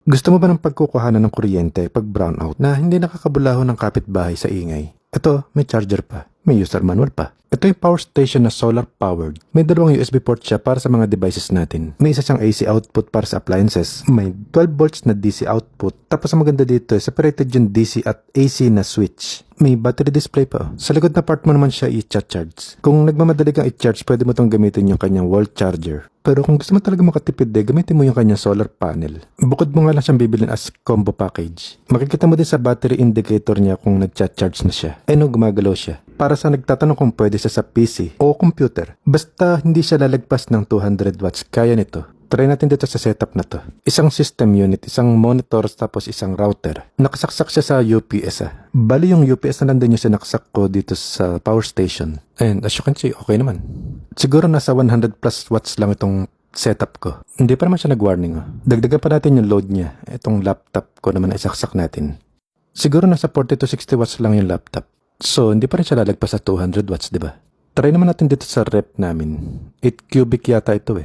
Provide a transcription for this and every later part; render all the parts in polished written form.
Gusto mo ba ng pagkukuhanan ng kuryente pag brownout na hindi nakakabulaho ng kapitbahay sa ingay? Ito, may charger pa. May user manual pa. Ito yung power station na solar powered. May dalawang USB port siya para sa mga devices natin. May isa siyang AC output para sa appliances. May 12 volts na DC output. Tapos ang maganda dito, separated yung DC at AC na switch. May battery display pa. Sa likod na part mo naman siya i-charge. Kung nagmamadali kang i-charge, pwede mo itong gamitin yung kanyang wall charger. Pero kung gusto mo talaga makatipid, gamitin mo yung kanyang solar panel. Bukod mo nga lang siyang bibilin as combo package. Makikita mo din sa battery indicator niya kung nag-charge na siya. No, gumagalaw siya. Para sa nagtatanong kung pwede siya sa PC o computer. Basta hindi siya lalagpas ng 200 watts, kaya nito. Try natin dito sa setup na to. Isang system unit, isang monitor, tapos isang router. Nakasaksak siya sa UPS Bali yung UPS na lang din yung sinaksak ko dito sa power station. And as you can see, okay naman. Siguro nasa 100 plus watts lang itong setup ko. Hindi pa naman siya nag-warning. Dagdagan pa natin yung load niya. Itong laptop ko naman ay saksak natin. Siguro nasa 40 to 60 watts lang yung laptop. So, hindi pa rin siya lalagpas sa 200 watts, di ba? Try naman natin dito sa rep namin. 8 cubic yata ito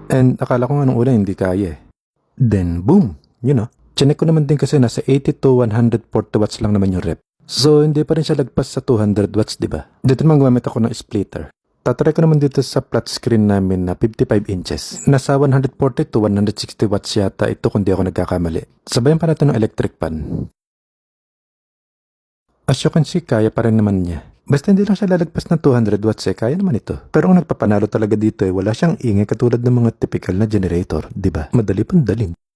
And akala ko nga nung una hindi kaya Then, boom! Chinek ko naman din kasi nasa 80 to 140 watts lang naman yung rep. So, hindi pa rin siya lagpas sa 200 watts, di ba? Dito naman gumamit ako ng splitter. Tatry ko naman dito sa flat screen namin na 55 inches. Nasa 140 to 160 watts yata ito kung di ako nagkakamali. Sabayan pa natin ng electric pan. As you can see, kaya pa rin naman niya. Basta hindi lang siya lalagpas ng 200 watts kaya naman ito. Pero ang nagpapanalo talaga dito wala siyang ingay katulad ng mga typical na generator, di ba? Madali pang dalhin.